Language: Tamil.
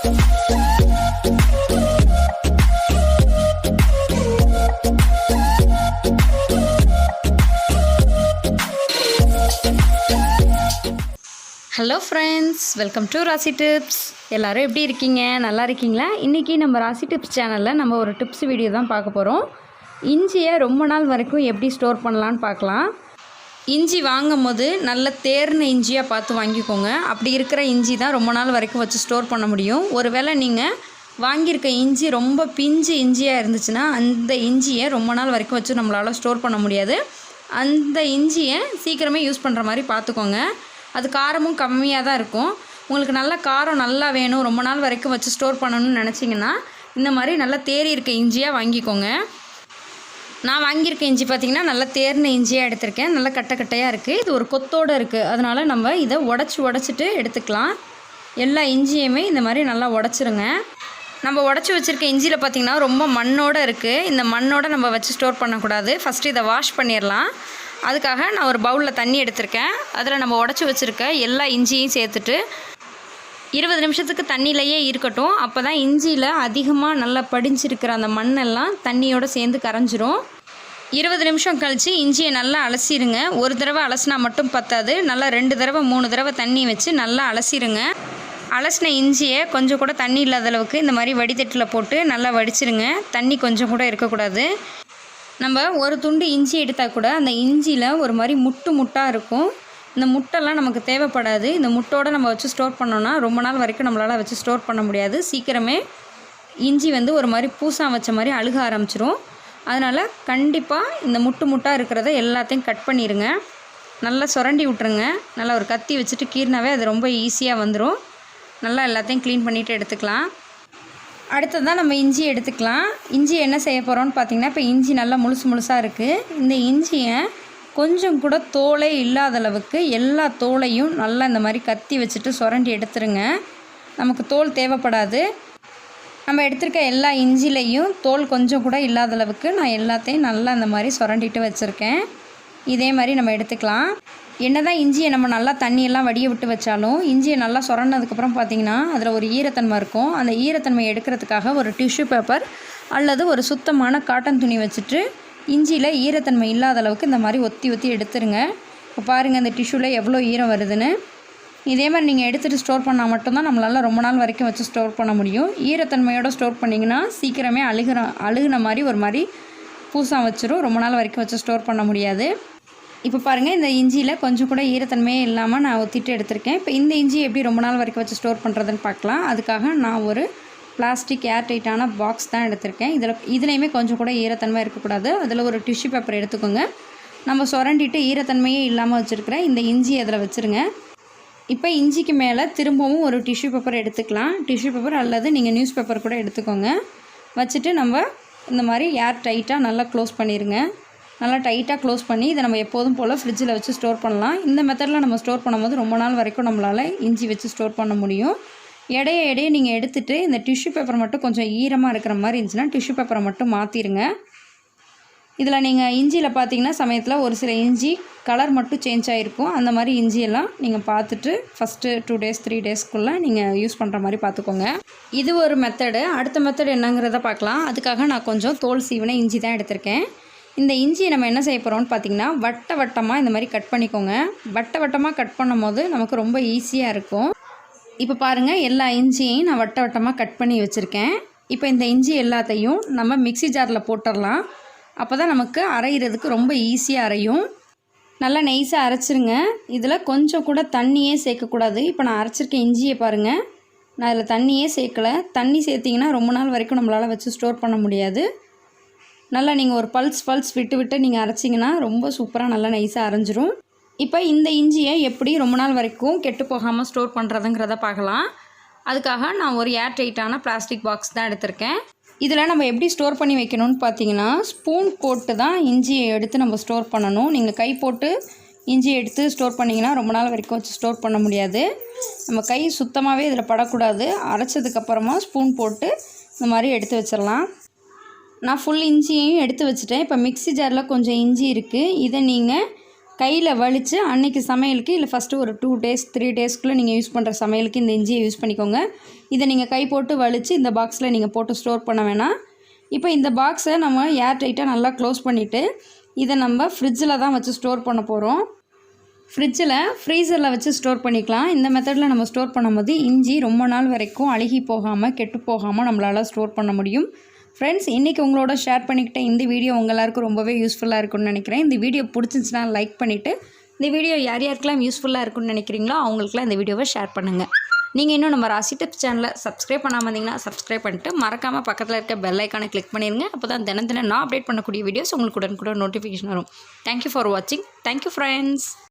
ஹலோ ஃப்ரெண்ட்ஸ், வெல்கம் டு ராசி டிப்ஸ். எல்லோரும் எப்படி இருக்கீங்க? நல்லா இருக்கீங்களா? இன்றைக்கி நம்ம ராசி டிப்ஸ் சேனலில் நம்ம ஒரு டிப்ஸ் வீடியோ தான் பார்க்க போகிறோம். இஞ்சியை ரொம்ப நாள் வரைக்கும் எப்படி ஸ்டோர் பண்ணலான்னு பார்க்கலாம். இஞ்சி வாங்கும் போது நல்ல தேர்ன இஞ்சியாக பார்த்து வாங்கிக்கோங்க. அப்படி இருக்கிற இஞ்சி தான் ரொம்ப நாள் வரைக்கும் வச்சு ஸ்டோர் பண்ண முடியும். ஒருவேளை நீங்கள் வாங்கியிருக்க இஞ்சி ரொம்ப பிஞ்சு இஞ்சியாக இருந்துச்சுன்னா அந்த இஞ்சியை ரொம்ப நாள் வரைக்கும் வச்சு நம்மளால் ஸ்டோர் பண்ண முடியாது. அந்த இஞ்சியை சீக்கிரமே யூஸ் பண்ணுற மாதிரி பார்த்துக்கோங்க. அது காரமும் கம்மியாக தான் இருக்கும். உங்களுக்கு நல்ல காரம் நல்லா வேணும், ரொம்ப நாள் வரைக்கும் வச்சு ஸ்டோர் பண்ணணும்னு நினச்சிங்கன்னா இந்த மாதிரி நல்லா தேறி இருக்க இஞ்சியாக வாங்கிக்கோங்க. நான் வாங்கியிருக்க இஞ்சி பார்த்திங்கன்னா நல்லா தேர்ன இஞ்சியாக எடுத்திருக்கேன். நல்லா கட்டையாக இருக்குது. இது ஒரு கொத்தோடு இருக்குது. அதனால் நம்ம இதை உடச்சிட்டு எடுத்துக்கலாம். எல்லா இஞ்சியுமே இந்த மாதிரி நல்லா உடச்சிருங்க. நம்ம உடச்சி வச்சுருக்க இஞ்சியில் பார்த்திங்கன்னா ரொம்ப மண்ணோடு இருக்குது. இந்த மண்ணோடு நம்ம வச்சு ஸ்டோர் பண்ணக்கூடாது. ஃபஸ்ட்டு இதை வாஷ் பண்ணிடலாம். அதுக்காக நான் ஒரு பவுலில் தண்ணி எடுத்திருக்கேன். அதில் நம்ம உடச்சி வச்சுருக்க எல்லா இஞ்சியும் சேர்த்துட்டு 20 நிமிஷத்துக்கு தண்ணியிலையே இருக்கட்டும். அப்போ தான் இஞ்சியில் அதிகமாக நல்லா படிஞ்சிருக்கிற அந்த மண்ணெல்லாம் தண்ணியோடு சேர்ந்து கரைஞ்சிரும். 20 நிமிஷம் கழித்து இஞ்சியை நல்லா அலசிடுங்க. ஒரு தடவை அலசினா மட்டும் பத்தாது, நல்லா 2 தடவை 3 தடவை தண்ணி வச்சு நல்லா அலசிடுங்க. அலசின இஞ்சியை கொஞ்சம் கூட தண்ணி இல்லாத அளவுக்கு இந்த மாதிரி வடிதட்டில் போட்டு நல்லா வடிச்சிருங்க. தண்ணி கொஞ்சம் கூட இருக்கக்கூடாது. நம்ம ஒரு துண்டு இஞ்சி எடுத்தால் கூட அந்த இஞ்சியில் ஒரு மாதிரி முட்டாக இருக்கும். இந்த முட்டெல்லாம் நமக்கு தேவைப்படாது. இந்த முட்டோடு நம்ம வச்சு ஸ்டோர் பண்ணோன்னா ரொம்ப நாள் வரைக்கும் நம்மளால் வச்சு ஸ்டோர் பண்ண முடியாது. சீக்கிரமே இஞ்சி ஒரு மாதிரி பூசாக வச்ச மாதிரி அழுக ஆரம்பிச்சிரும். அதனால் கண்டிப்பாக இந்த முட்டாக இருக்கிறத எல்லாத்தையும் கட் பண்ணிடுங்க. நல்லா சுரண்டி விட்டுருங்க. நல்லா ஒரு கத்தி வச்சுட்டு கீறினாவே அது ரொம்ப ஈஸியாக வந்துடும். நல்லா எல்லாத்தையும் க்ளீன் பண்ணிவிட்டு எடுத்துக்கலாம். அடுத்ததான் நம்ம இஞ்சி எடுத்துக்கலாம். இஞ்சி என்ன செய்ய போகிறோம்னு பார்த்திங்கன்னா, இப்போ இஞ்சி நல்லா முழுசாக இருக்குது. இந்த இஞ்சியை கொஞ்சம் கூட தோலே இல்லாத அளவுக்கு எல்லா தோலையும் நல்லா இந்த மாதிரி கத்தி வச்சுட்டு சுரண்டி எடுத்துருங்க. நமக்கு தோல் தேவைப்படாது. நம்ம எடுத்துருக்க எல்லா இஞ்சிலையும் தோல் கொஞ்சம் கூட இல்லாத அளவுக்கு நான் எல்லாத்தையும் நல்லா இந்த மாதிரி சுரண்டிட்டு வச்சுருக்கேன். இதே மாதிரி நம்ம எடுத்துக்கலாம். என்ன தான் இஞ்சியை நம்ம நல்லா தண்ணியெல்லாம் வடிய விட்டு வச்சாலும் இஞ்சியை நல்லா சுரண்டதுக்கப்புறம் பார்த்திங்கன்னா அதில் ஒரு ஈரத்தன்மை இருக்கும். அந்த ஈரத்தன்மையை எடுக்கிறதுக்காக ஒரு டிஷ்யூ பேப்பர் அல்லது ஒரு சுத்தமான காட்டன் துணி வச்சுட்டு இஞ்சியில் ஈரத்தன்மை இல்லாத அளவுக்கு இந்த மாதிரி ஒத்தி எடுத்துருங்க. இப்போ பாருங்கள் இந்த டிஷ்யூவில் எவ்வளோ ஈரம் வருதுன்னு. இதே மாதிரி நீங்கள் எடுத்துகிட்டு ஸ்டோர் பண்ணால் மட்டும்தான் நம்மளால் ரொம்ப நாள் வரைக்கும் வச்சு ஸ்டோர் பண்ண முடியும். ஈரத்தன்மையோடு ஸ்டோர் பண்ணிங்கன்னா சீக்கிரமே அழுகுன மாதிரி ஒரு மாதிரி பூசாக வச்சிரும். ரொம்ப நாள் வரைக்கும் வச்சு ஸ்டோர் பண்ண முடியாது. இப்போ பாருங்கள், இந்த இஞ்சியில் கொஞ்சம் கூட ஈரத்தன்மையே இல்லாமல் நான் ஒத்திட்டு எடுத்திருக்கேன். இப்போ இந்த இஞ்சி எப்படி ரொம்ப நாள் வரைக்கும் வச்சு ஸ்டோர் பண்ணுறதுன்னு பார்க்கலாம். அதுக்காக நான் ஒரு பிளாஸ்டிக் ஏர் டைட்டான பாக்ஸ் தான் எடுத்திருக்கேன். இதுலேயுமே கொஞ்சம் கூட ஈரத்தன்மை இருக்கக்கூடாது. அதில் ஒரு டிஷ்யூ பேப்பர் எடுத்துக்கோங்க. நம்ம சுரண்டிட்டு ஈரத்தன்மையே இல்லாமல் வச்சுருக்கிற இந்த இஞ்சி அதில் வச்சுருங்க. இப்போ இஞ்சிக்கு மேலே திரும்பவும் ஒரு டிஷ்யூ பேப்பர் எடுத்துக்கலாம். டிஷ்யூ பேப்பர் அல்லது நீங்கள் நியூஸ் பேப்பர் கூட எடுத்துக்கோங்க. வச்சுட்டு நம்ம இந்த மாதிரி ஏர் டைட்டாக நல்லா க்ளோஸ் பண்ணிடுங்க. நல்லா டைட்டாக க்ளோஸ் பண்ணி இதை நம்ம எப்போதும் போல் ஃப்ரிட்ஜில் வச்சு ஸ்டோர் பண்ணலாம். இந்த மெத்தடில் நம்ம ஸ்டோர் பண்ணும்போது ரொம்ப நாள் வரைக்கும் நம்மளால் இஞ்சி வச்சு ஸ்டோர் பண்ண முடியும். இடையே நீங்கள் எடுத்துகிட்டு இந்த டிஷ்யூ பேப்பர் மட்டும் கொஞ்சம் ஈரமாக இருக்கிற மாதிரி இருந்துச்சுன்னா டிஷ்யூ பேப்பரை மட்டும் மாற்றிடுங்க. இதில் நீங்கள் இஞ்சியில் பார்த்தீங்கன்னா சமயத்தில் ஒரு சில இஞ்சி கலர் மட்டும் சேஞ்ச் ஆகிருக்கும். அந்த மாதிரி இஞ்சியெல்லாம் நீங்கள் பார்த்துட்டு ஃபஸ்ட்டு 2 டேஸ் 3 டேஸ்க்குள்ளே நீங்கள் யூஸ் பண்ணுற மாதிரி பார்த்துக்கோங்க. இது ஒரு மெத்தடு. அடுத்த மெத்தடு என்னங்கிறத பார்க்கலாம். அதுக்காக நான் கொஞ்சம் தோல் சீவன இஞ்சி தான் எடுத்திருக்கேன். இந்த இஞ்சியை நம்ம என்ன செய்ய போகிறோம்னு பார்த்திங்கன்னா வட்டமாக இந்த மாதிரி கட் பண்ணிக்கோங்க. வட்டமாக கட் பண்ணும் போது நமக்கு ரொம்ப ஈஸியாக இருக்கும். இப்போ பாருங்கள், எல்லா இஞ்சியையும் நான் வட்டமாக கட் பண்ணி வச்சுருக்கேன். இப்போ இந்த இஞ்சி எல்லாத்தையும் நம்ம மிக்ஸி ஜாரில் போட்டுடலாம். அப்போ தான் நமக்கு அரைகிறதுக்கு ரொம்ப ஈஸியாக அரையும். நல்லா நைஸாக அரைச்சிருங்க. இதில் கொஞ்சம் கூட தண்ணியே சேர்க்கக்கூடாது. இப்போ நான் அரைச்சிருக்க இஞ்சியை பாருங்கள், நான் இதில் தண்ணியே சேர்க்கலை. தண்ணி சேர்த்திங்கன்னா ரொம்ப நாள் வரைக்கும் நம்மளால் வச்சு ஸ்டோர் பண்ண முடியாது. நல்லா நீங்கள் ஒரு பல்ஸ் விட்டு நீங்கள் அரைச்சிங்கன்னா ரொம்ப சூப்பராக நல்லா நைஸாக அரைஞ்சிரும். இப்போ இந்த இஞ்சியை எப்படி ரொம்ப நாள் வரைக்கும் கெட்டு போகாமல் ஸ்டோர் பண்ணுறதுங்கிறத பார்க்கலாம். அதுக்காக நான் ஒரு ஏர் டைட்டான பிளாஸ்டிக் பாக்ஸ் தான் எடுத்திருக்கேன். இதில் நம்ம எப்படி ஸ்டோர் பண்ணி வைக்கணும்னு பார்த்தீங்கன்னா ஸ்பூன் போட்டு தான் இஞ்சியை எடுத்து நம்ம ஸ்டோர் பண்ணணும். நீங்கள் கை போட்டு இஞ்சியை எடுத்து ஸ்டோர் பண்ணிங்கன்னா ரொம்ப நாள் வரைக்கும் வச்சு ஸ்டோர் பண்ண முடியாது. நம்ம கை சுத்தமாகவே இதில் படக்கூடாது. அரைச்சதுக்கப்புறமா ஸ்பூன் போட்டு இந்த மாதிரி எடுத்து வச்சிடலாம். நான் ஃபுல் இஞ்சியையும் எடுத்து வச்சுட்டேன். இப்போ மிக்ஸி ஜாரில் கொஞ்சம் இஞ்சி இருக்குது. இதை நீங்கள் கையில் வலித்து அன்றைக்கி சமையலுக்கு இல்லை ஃபஸ்ட்டு ஒரு 2 days 3 daysக்குள்ளே நீங்கள் யூஸ் பண்ணுற சமையலுக்கு இந்த இஞ்சியை யூஸ் பண்ணிக்கோங்க. இதை நீங்கள் கை போட்டு வலித்து இந்த பாக்ஸில் நீங்கள் போட்டு ஸ்டோர் பண்ண வேணாம். இப்போ இந்த பாக்ஸை நம்ம ஏர் டைட்டாக நல்லா க்ளோஸ் பண்ணிவிட்டு இதை நம்ம ஃப்ரிட்ஜில் தான் வச்சு ஸ்டோர் பண்ண போகிறோம். ஃப்ரீசரில் வச்சு ஸ்டோர் பண்ணிக்கலாம். இந்த மெத்தடில் நம்ம ஸ்டோர் பண்ணும்போது இஞ்சி ரொம்ப நாள் வரைக்கும் அழுகி போகாமல் கெட்டு போகாமல் நம்மளால் ஸ்டோர் பண்ண முடியும். ஃப்ரெண்ட்ஸ், இன்றைக்கி உங்களோட ஷேர் பண்ணிக்கிட்ட இந்த வீடியோ உங்கள் எல்லாருக்கும் ரொம்பவே யூஸ்ஃபுல்லாக இருக்கும்னு நினைக்கிறேன். இந்த வீடியோ பிடிச்சிருந்துச்சுன்னா லைக் பண்ணிவிட்டு இந்த வீடியோ யார் யாருக்கெல்லாம் யூஸ்ஃபுல்லாக இருக்குன்னு நினைக்கிறீங்களோ அவங்களுக்குலாம் இந்த வீடியோவை ஷேர் பண்ணுங்கள். நீங்கள் இன்னும் நம்ம ராசி டிப்ஸ் சேனலை சப்ஸ்கிரைப் பண்ணாமல் இருந்தீங்கன்னா சப்ஸ்கிரைப் பண்ணிட்டு மறக்காமல் பக்கத்தில் இருக்க பெல் ஐக்கானை கிளிக் பண்ணிடுங்க. அப்போ தான் தினம் நான் அப்டேட் பண்ணக்கூடிய வீடியோஸ் உங்களுக்கு உடனுக்குடன் நோட்டிஃபிகேஷன் வரும். தேங்க்யூ ஃபார் வாட்சிங். Thank you friends.